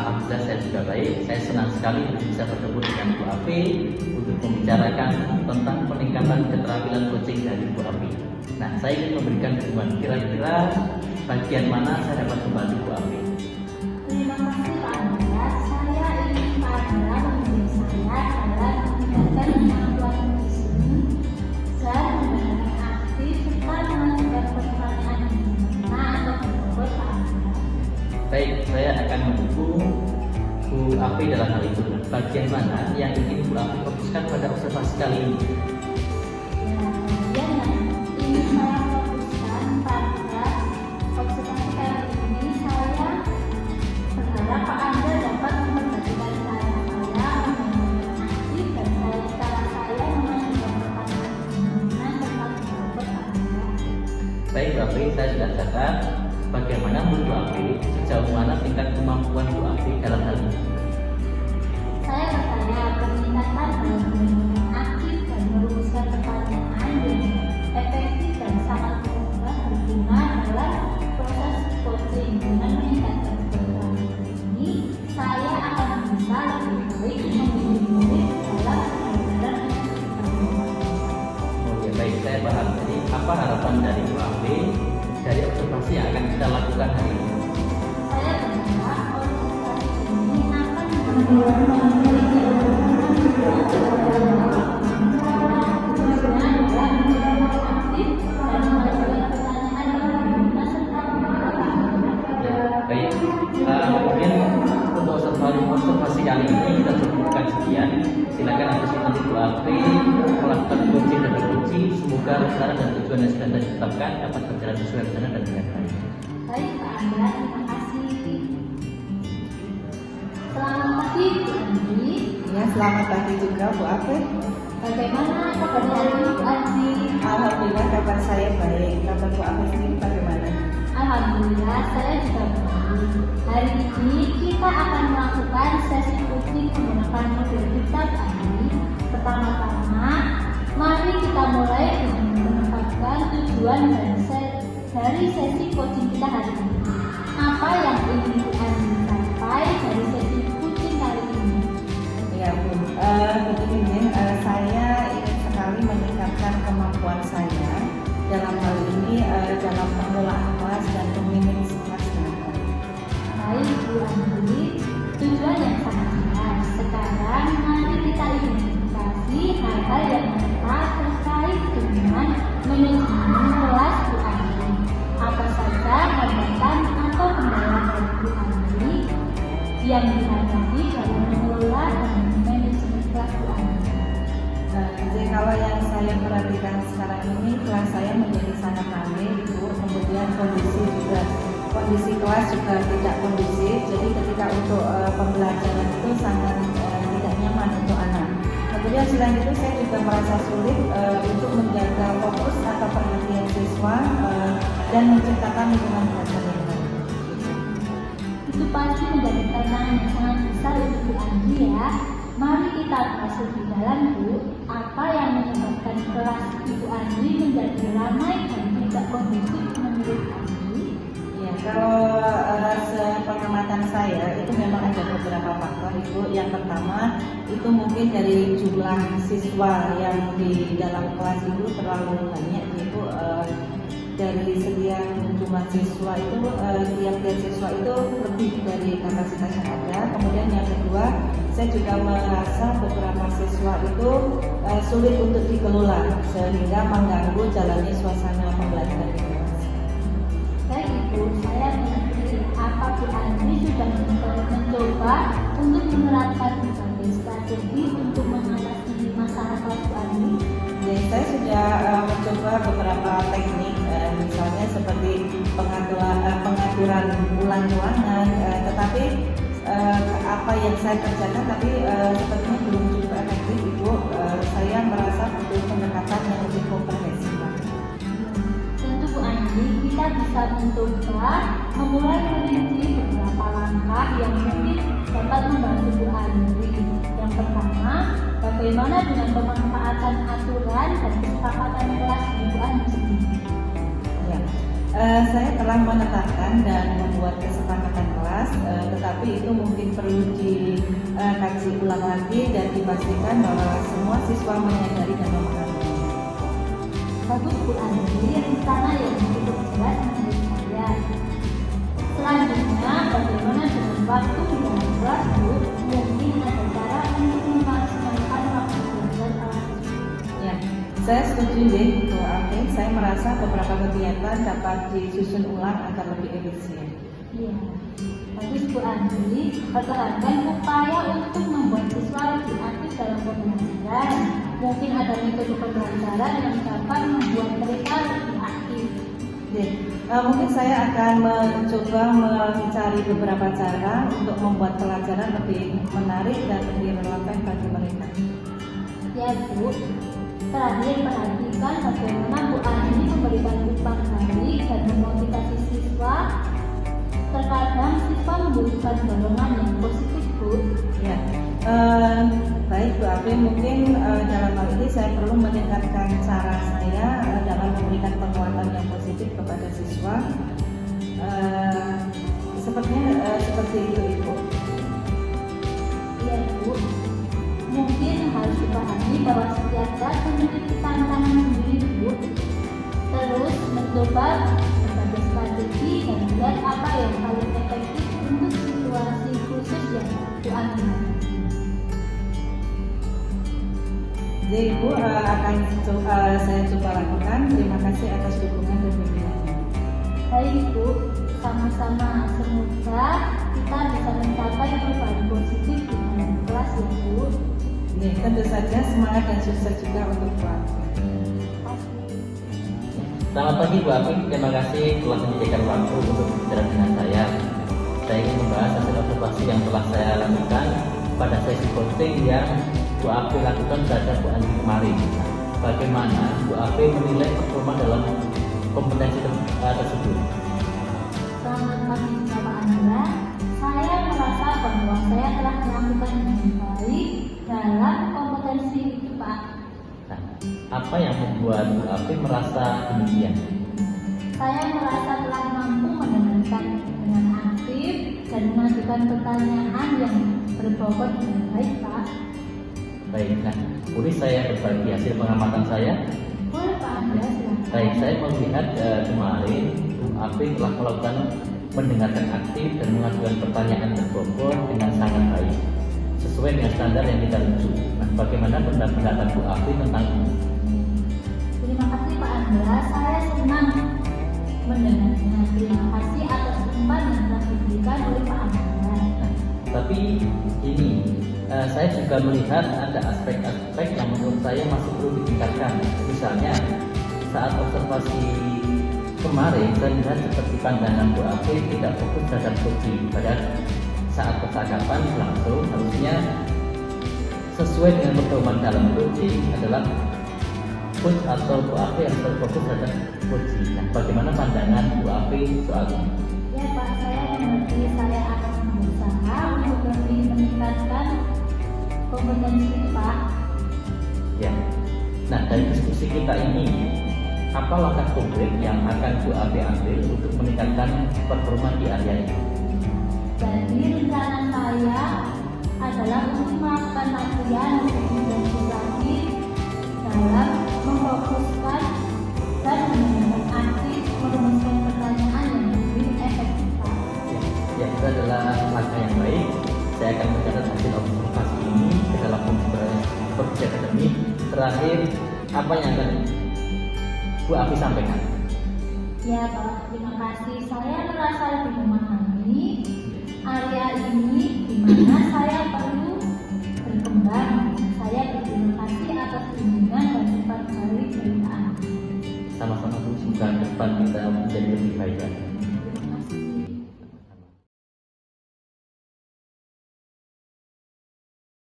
Alhamdulillah saya sudah baik. Saya senang sekali bisa bertemu dengan Bu Afi untuk membicarakan tentang peningkatan keterampilan coaching dari Bu Afi. Nah, saya ingin memberikan dukungan. Kira-kira bagian mana saya dapat membantu Bu Afi? Terima kasih Pak Andra. Saya ingin Pak Andra membimbing saya dalam meningkatkan kemampuan listening dan mendengarkan aktif serta mengajukan pertanyaan yang benar atau berbobot Pak Andra. Baik, saya akan mendukung Bu Afi dalam hal itu. Bagian mana yang ingin Bu Afi fokuskan pada observasi kali ini? Ya, bagian yang ingin saya fokuskan pada observasi kali ini, saya berharap Pak Andra dapat memperhatikan cara saya mendengarkan aktif dan cara saya mengajukan pertanyaan yang benar serta berbobot Pak Andra. Baik Bu Afi, saya sudah catat. Bagaimana menurut Bu Afi, sejauh mana tingkat kemampuan Bu Afi dalam hal ini? Saya percaya peningkatan dalam mendengarkan aktif dan merumuskan pertanyaan yang efektif dan sangat mudah berguna dalam proses coaching. Dengan meningkatkan kemampuan ini, saya akan bisa lebih baik membimbing murid dalam pembelajaran yang Oh ya, baik, saya paham. Jadi apa harapan dari Bu Afi dari observasi yang akan kita lakukan hari ini? saya berharap observasi ini akan memberikan Baik, mungkin untuk observasi kali ini kita cukupkan sekian. Silakan nanti Bu Afi melakukan coaching dan berkunci. Semoga rencana dan tujuan yang sudah ditetapkan dapat berjalan sesuai rencana dan dengan baik. Baik Pak Andra, terima kasih. Selamat pagi Bu Andi. Ya, selamat pagi juga Bu Afi. Bagaimana kabar hari ini Bu Andi? Alhamdulillah kabar saya baik. Kabar Bu Afi sendiri bagaimana? Alhamdulillah saya juga baik. Hari ini kita akan melakukan sesi coaching menggunakan modul kita Bu Andi. Pertama-tama, mari kita mulai dengan menetapkan tujuan dari sesi coaching kita hari ini. Apa yang ingin Bu Andi capai dari sesi coaching kali ini? Ya Bu, begini saya ingin sekali meningkatkan kemampuan saya dalam hal ini dalam pengelolaan kelas dan memanage kelas dengan baik. Baik Bu Andi, tujuan yang sangat jelas. Sekarang mari kita identifikasi hal-hal yang tepat terkait dengan manajemen kelas Bu Andi. Apa saja hambatan atau kendala dari Bu Andi yang dihadapi dalam mengelola dan manajemen kelas Bu Andi? Jadi kalau yang saya perhatikan sekarang ini kelas saya menjadi sangat ramai Bu, kemudian kondisi kelas juga tidak kondusif, jadi ketika untuk pembelajaran itu sangat tidak nyaman untuk anak. Kemudian selain itu saya juga merasa sulit untuk menjaga fokus atau perhatian siswa dan menciptakan lingkungan belajar yang baik. Itu pasti menjadi tantangan yang sangat besar untuk Bu Andi ya. Mari kita bahas lebih dalam Bu, apa yang menyebabkan kelas Ibu Andi menjadi ramai dan tidak kondusif menurut Andi? Ya, kalau sepengamatan saya itu memang ada beberapa faktor Ibu. Yang pertama itu mungkin dari jumlah siswa yang di dalam kelas itu terlalu banyak Ibu. Dari sekian jumlah siswa itu tiap-tiap siswa itu lebih dari kapasitas yang ada. Kemudian yang kedua, saya juga merasa beberapa siswa itu sulit untuk dikelola sehingga mengganggu jalannya suasana pembelajaran di kelas. Baik Ibu, saya mengerti apa Bu Andi sudah mencoba untuk menerapkan berbagai strategi untuk mengatasi masalah kelas Bu Andi. Jadi saya sudah mencoba beberapa teknik, misalnya seperti pengaturan ulang ruangan, tetapi apa yang saya kerjakan tapi sepertinya belum cukup efektif Ibu. Saya merasa butuh pendekatan yang lebih komprehensif. Tentu Bu Andi, kita bisa mencoba memulai merinci beberapa langkah yang mungkin dapat membantu Bu Andi. Yang pertama, bagaimana dengan pemanfaatan aturan dan kesepakatan kelas Bu Andi sendiri? Ya, Saya telah menetapkan dan membuat kesepakatan kelas, tetapi itu mungkin perlu dikaji ulang lagi dan dipastikan bahwa semua siswa menyadari dan memahami. Bagus Bu Andri, rencana yang cukup jelas menurut saya. Selanjutnya, bagaimana dengan waktu di dalam kelas Bu? Mungkin ada cara untuk memaksimalkan waktu belajar ala siswa. Ya, saya setuju deh Bu Alfi. Saya merasa beberapa kegiatan dapat disusun ulang agar lebih efisien. Iya, bagus Bu Andri. Pertahankan upaya untuk membuat siswa lebih aktif dalam pembelajaran. Mungkin ada metode pembelajaran yang dapat membuat mereka lebih aktif. Mungkin saya akan mencoba mencari beberapa cara untuk membuat pelajaran lebih menarik dan lebih relevan bagi mereka. Ya Bu, terakhir perhatikan bagaimana Bu Andri memberikan upah baik dan memotivasi siswa. Terkadang siswa membutuhkan dorongan yang positif Bu. Ya, baik Bu Alfi, mungkin dalam hal ini saya perlu meningkatkan cara saya dalam memberikan penguatan yang positif kepada siswa. Sepertinya seperti itu Ibu. Iya Bu, mungkin harus dipahami bahwa setiap kelas memiliki tantangan sendiri Bu. Terus mencoba berbagai strategi dan lihat apa yang paling efektif untuk situasi khusus yang Bu Andri. Jadi Ibu akan saya coba lakukan. Terima kasih atas dukungan dan bimbingannya. Baik Bu, sama-sama. Semoga kita bisa mencapai perubahan positif di dalam kelas ya Bu. Tentu saja semangat dan sukses juga untuk Bu Alfi. Selamat pagi Bu Alfi, terima kasih telah menyediakan waktu untuk berbicara dengan saya. Saya ingin membahas hasil observasi yang telah saya lakukan pada sesi coaching yang Bu Alfi lakukan terhadap Bu Andri kemarin. Bagaimana Bu Alfi menilai performa dalam kompetensi tersebut? Selamat pagi Bapak Andra. Saya merasa bahwa saya telah melakukan dengan baik dalam kompetensi itu Pak. Nah, apa yang membuat Bu Alfi merasa demikian? Saya merasa telah mampu mendengarkan dengan aktif dan mengajukan pertanyaan yang berbobot dengan baik Pak. Baik, nah, boleh saya berbagi hasil pengamatan saya? Boleh Pak Andra, silakan. Baik, saya melihat kemarin Bu Alfi telah melakukan mendengarkan aktif dan mengajukan pertanyaan berbobot dengan sangat baik, sesuai dengan standar yang kita tuju. Nah, bagaimana pendapat Bu Alfi tentang ini? Terima kasih Pak Andra, saya senang mendengarnya. Terima kasih atas umpan yang telah diberikan oleh Pak Andra. Tapi ini, saya juga melihat ada aspek-aspek yang menurut saya masih perlu ditingkatkan. Misalnya, saat observasi kemarin, saya melihat seperti pandangan Bu Alfi tidak fokus terhadap coaching. Padahal saat percakapan langsung harusnya sesuai dengan pedoman dalam coaching adalah coach atau Bu Alfi yang terfokus terhadap coaching. Nah, bagaimana pandangan Bu Alfi soal ini? Ya Pak, saya mengerti. Saya akan berusaha untuk lebih meningkatkan kompetensi Pak. Ya. Nah, dari diskusi kita ini, apa langkah konkret yang akan Bu Alfi ambil untuk meningkatkan performa di area ini? Jadi rencana saya adalah untuk melakukan latihan lebih lagi dalam memfokuskan dan mendengarkan aktif, merumuskan pertanyaan yang lebih efektif Pak. Ya, itu adalah langkah yang baik. Saya akan mencatat hasil observasi ini ke dalam program akademik. Terakhir, apa yang akan Bu Alfi sampaikan? Ya Pak, terima kasih. Saya merasa lebih memahami area ini di mana saya perlu berkembang. Saya berterima kasih atas bimbingan dan support dari Pak. Sama-sama Bu, semoga ke depan kita menjadi lebih baik lagi.